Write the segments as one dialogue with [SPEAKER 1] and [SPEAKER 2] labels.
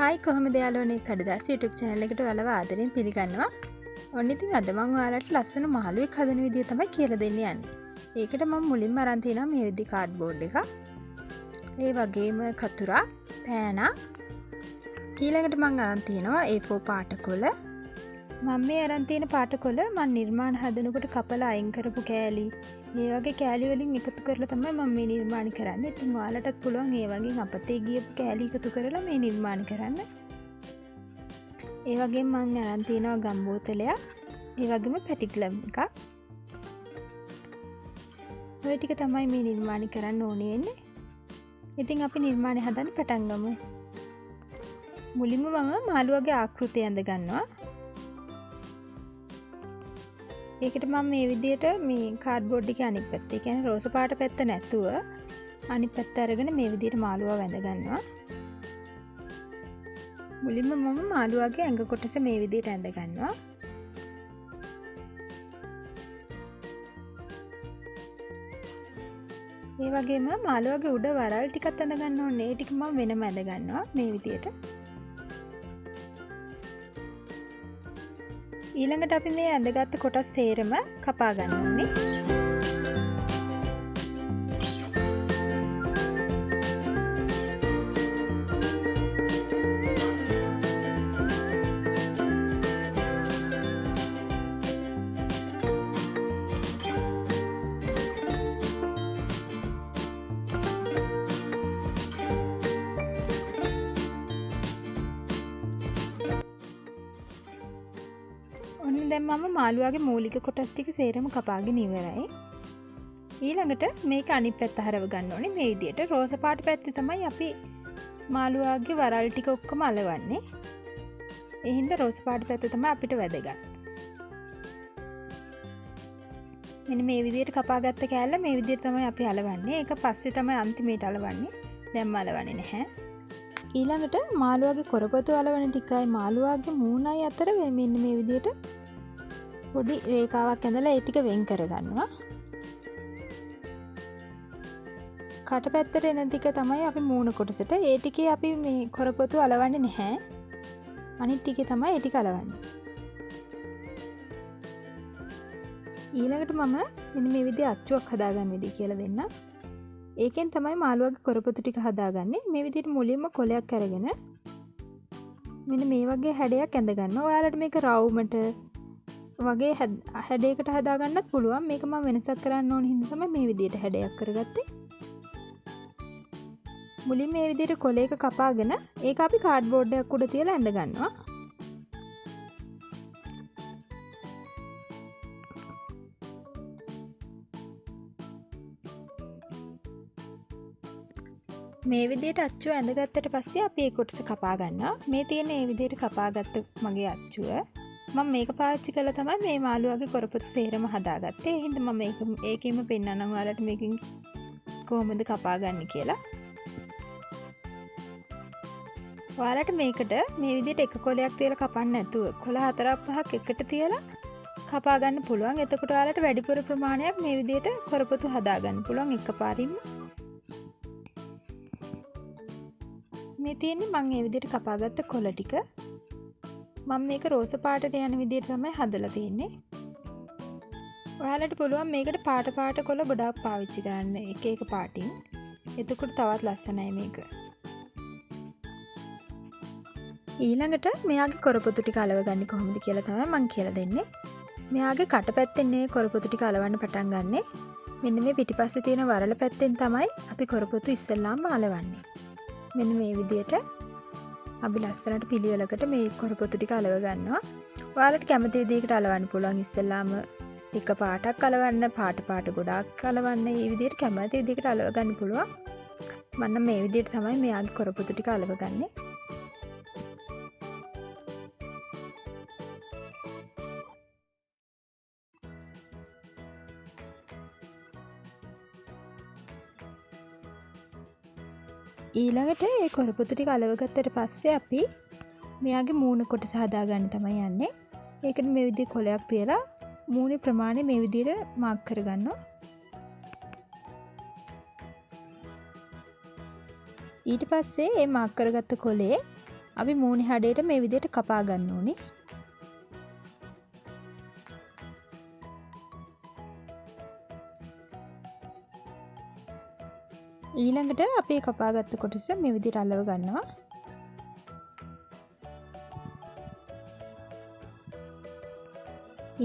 [SPEAKER 1] Hi කොහොමද යාළුවනේ කඩදාසි YouTube channel එකට ඔයාලව ආදරෙන් පිළිගන්නවා. ඔන්න ඉතින් අද මම ඔයාලට ලස්සන මහලුවෙක් හදන විදිය තමයි කියලා දෙන්න යන්නේ. ඒකට මම මුලින්ම අරන් තියනවා මේ විදි කාඩ්බෝඩ් එක. ඒ වගේම කතුරා, පෑනක්. ඊළඟට මම අරන් තියනවා A4 පාටකොළ. මම මේ අරන් තියෙන පාටකොළ මම නිර්මාණ හදනකොට කපලා අයින් කරපු කෑලි. ඒ වගේ කෑලි වලින් එකතු කරලා තමයි මම මේ නිර්මාණ කරන්නේ. ඉතින් ඔයාලටත් පුළුවන් ඒ වගේ අපතේ ගියපු කෑලි එකතු කරලා මේ නිර්මාණ කරන්න. ඒ වගේම මම අරන් තියනවා ගම් බෝතලයක්. ඒ වගේම පැටි ග්ලව් එකක්. ඔය ටික තමයි මේ නිර්මාණ කරන්න ඕනේ වෙන්නේ. ඉතින් අපි නිර්මාණය හදන්න පටන් ගමු. මුලින්ම මම මාළුවගේ ආකෘතිය අඳ ගන්නවා. ඒකට මම මේ විදිහට මේ කාඩ්බෝඩ් එකේ අනිත් පැත්ත, ඒ කියන්නේ රෝස පාට පැත්ත නැතුව අනිත් පැත්ත අරගෙන මේ විදිහට මාළුවා වැඳ ගන්නවා. මුලින්ම මම මාළුවාගේ ඇඟ කොටස මේ විදිහට ඇඳ ගන්නවා. ඒ වගේම මාළුවාගේ උඩ වරල් ටිකක් ඇඳ ගන්න ඕනේ. ඒ ටික මම වෙනම ඇඳ ගන්නවා මේ විදිහට. ඊළඟට අපි මේ ඇඳගත්තු කොටස් සේරම කපා ගන්න ඕනේ. දැන් මම මාළුවාගේ මූලික කොටස් ටික සේරම කපාගෙන ඉවරයි. ඊළඟට මේක අනිත් පැත්ත හරව ගන්න ඕනේ. මේ විදිහට රෝස පාට පැත්තේ තමයි අපි මාළුවාගේ වරල් ටික ඔක්කොම අලවන්නේ. ඒ හින්දා රෝස පාට පැත්ත තමයි අපිට වැදගත්. මෙන්න මේ විදිහට කපාගත්ත කෑල්ල මේ විදිහට තමයි අපි අලවන්නේ. ඒක පස්සේ තමයි අන්තිමේට අලවන්නේ. දැන්ම අලවන්නේ නැහැ. ඊළඟට මාළුවාගේ කොරපතු අලවන ටිකයි මාළුවාගේ මූණයි අතර මෙන්න මේ විදිහට පොඩි රේඛාවක් ඇඳලා ඒ ටික වෙන් කරගන්නවා. කට පැත්තට එන ටික තමයි අපි මූණ කොටසට. ඒ ටිකේ අපි මේ කොරපතු අලවන්නේ නැහැ. අනිත් ටිකේ තමයි ඒ ටික අලවන්නේ. ඊළඟට මම මෙන්න මේ විදිහේ අච්චුවක් හදාගන්න විදිහ කියලා දෙන්නම්. ඒකෙන් තමයි මාළුවාගේ කොරපතු ටික හදාගන්නේ. මේ විදිහට මුලින්ම කොලයක් අරගෙන මෙන්න මේ වගේ හැඩයක් ඇඳ ගන්නවා. ඔයාලට මේක රවුමට වගේ හැඩයකට හදාගන්නත් පුළුවන්. මේක මම වෙනසක් කරන්න ඕන හින්දා තමයි මේ විදිහට හැඩයක් කරගත්තේ. මුලින් මේ විදිහට කොලයක කපාගෙන ඒක අපි කාඩ්බෝඩ් එකක් උඩ තියලා ඇඳ ගන්නවා. මේ විදිහට අච්චුව ඇඳගත්තට පස්සේ අපි ඒ කොටස කපා ගන්නවා. මේ තියෙන මේ විදිහට කපාගත්ත මගේ අච්චුව මම මේක පාවිච්චි කරලා තමයි මේ මාළුවාගේ කොරපතු සේරම හදාගත්තේ. ඒ හින්දා මම ඒකෙම පෙන්නන්නම් ඔයාලට මේකෙන් කොහොමද කපා ගන්න කියලා. ඔයාලට මේකට මේ විදිහට එක කොලයක් තියලා කපන්න නැතුව කොළ 4-5ක් එකට තියලා කපා ගන්න පුළුවන්. එතකොට ඔයාලට වැඩිපුර ප්‍රමාණයක් මේ විදිහට කොරපතු හදා ගන්න පුළුවන් එකපාරින්ම. මේ තියෙන්නේ මම මේ විදිහට කපාගත්ත කොළ ටික. මම මේක රෝස පාටට යන විදිහට තමයි හදලා තියෙන්නේ. ඔයාලට පුළුවන් මේකට පාට කොළ ගොඩාක් පාවිච්චි කරන්න එක එක පාටින්. එතකොට තවත් ලස්සනයි මේක. ඊළඟට මෙයාගේ කොරපතු ටික අලවගන්නේ කොහොමද කියලා තමයි මම කියලා දෙන්නේ. මෙයාගේ කට පැත්තෙන් මේ කොරපතු ටික අලවන්න පටන් ගන්නෙ. මෙන්න මේ පිටිපස්සේ තියෙන වරල පැත්තෙන් තමයි අපි කොරපතු ඉස්සෙල්ලාම අලවන්නේ. මෙන්න මේ විදිහට අපි ලස්සනට පිළිවෙලකට මේ කොරපතු ටික අලව ගන්නවා. ඔයාලට කැමති විදිහකට අලවන්න පුළුවන්. ඉස්සෙල්ලාම එක පාටක් අලවන්න, පාට ගොඩාක් අලවන්න. මේ විදිහට කැමති විදිහකට අලව ගන්න පුළුවන්. මම මේ විදිහට තමයි මෙයාගේ කොරපතු ටික අලවගන්නේ. ඊළඟට ඒ කොරපතු ටික අලවගත්තට පස්සේ අපි මෙයාගේ මූණ කොටස හදාගන්න තමයි යන්නේ. ඒකට මේ විදිහේ කොලයක් තියලා මූණේ ප්‍රමාණය මේ විදිහට මාක් කරගන්නවා. ඊට පස්සේ මේ මාක් කරගත්ත කොලේ අපි මූණේ හැඩයට මේ විදිහට කපා ගන්න ඕනේ. ඊළඟට අපි කපාගත්ත කොටස මේ විදිහට අලව ගන්නවා.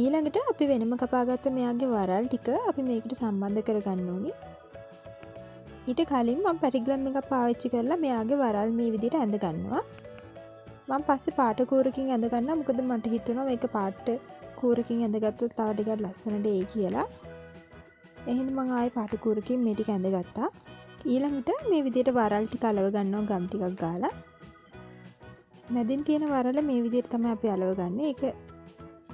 [SPEAKER 1] ඊළඟට අපි වෙනම කපාගත්ත මෙයාගේ වරල් ටික අපි මේකට සම්බන්ධ කරගන්න ඕනේ. ඊට කලින් මම පැටිග්‍රෑම් එකක් පාවිච්චි කරලා මෙයාගේ වරල් මේ විදිහට ඇඳ ගන්නවා. මම පස්සේ පාට කූරකින් ඇඳ ගන්නවා. මොකද මට හිතුණා මේක පාට කූරකින් ඇඳගත්තොත් තව ටිකක් ලස්සනට එයි කියලා. එහෙනම් මම ආයේ පාට කූරකින් මේ ටික ඇඳගත්තා. ඊළඟට මේ විදිහට වරල් ටික අලව ගන්නවා ගම් ටිකක් ගාලා. මැදින් තියෙන වරල මේ විදිහට තමයි අපි අලව ගන්න. ඒක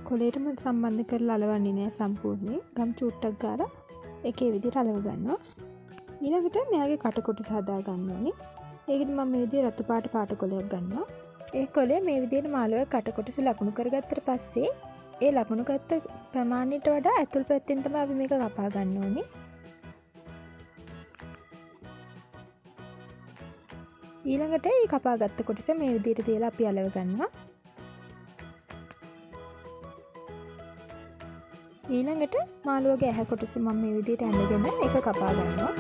[SPEAKER 1] කොලේටම සම්බන්ධ කරලා අලවන්නේ නෑ සම්පූර්ණයෙන්. ගම් චූට්ටක් ගාලා ඒකේ විදිහට අලව ගන්නවා. ඊළඟට මෙයාගේ කට කොටස හදා ගන්න ඕනේ. ඒකෙදි මම මේ විදිහට රතු පාට කොලයක් ගන්නවා. ඒ කොලේ මේ විදිහට මාළුවේ කට කොටස ලකුණු කරගත්තට පස්සේ ඒ ලකුණු ගත්ත ප්‍රමාණයට වඩා ඇතුල් පැත්තෙන් තමයි අපි මේක කපා ගන්න ඕනේ. ඊළඟට මේ කපාගත්ත කොටස මේ විදිහට තියලා අපි අලව ගන්නවා. ඊළඟට මාළුවගේ ඇහැ කොටස මම මේ විදිහට ඇඳගෙන ඒක කපා ගන්නවා.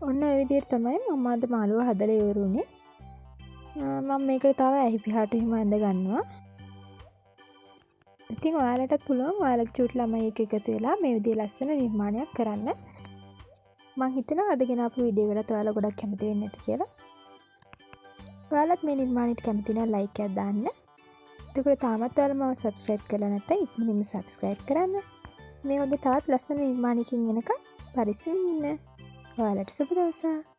[SPEAKER 1] ඔන්න ඔය විදිහට තමයි මම අද මාළුව හදලා ඉවරුනේ. මම මේකට තව ඇහි පිහාට හිම ඇඳ ගන්නවා. ඉතින් ඔයාලටත් පුළුවන් ඔයාලගේ චූටි ළමයි එක්ක එකතු වෙලා මේ විදිහේ ලස්සන නිර්මාණයක් කරන්න. මම හිතනවා අද ගෙන ආපු වීඩියෝ එකට ඔයාලා ගොඩක් කැමති වෙන්නේ නැති කියලා. ඔයාලත් මේ නිර්මාණයට කැමති නම් ලයික් එකක් දාන්න. එතකොට තාමත් ඔයාලා මම සබ්ස්ක්‍රයිබ් කරලා නැත්නම් ඉක්මනින්ම සබ්ස්ක්‍රයිබ් කරන්න. මේ වගේ තවත් ලස්සන නිර්මාණයකින් එනකම් පරිස්සමින් ඉන්න. ඔයාලට සුබ දවසක්.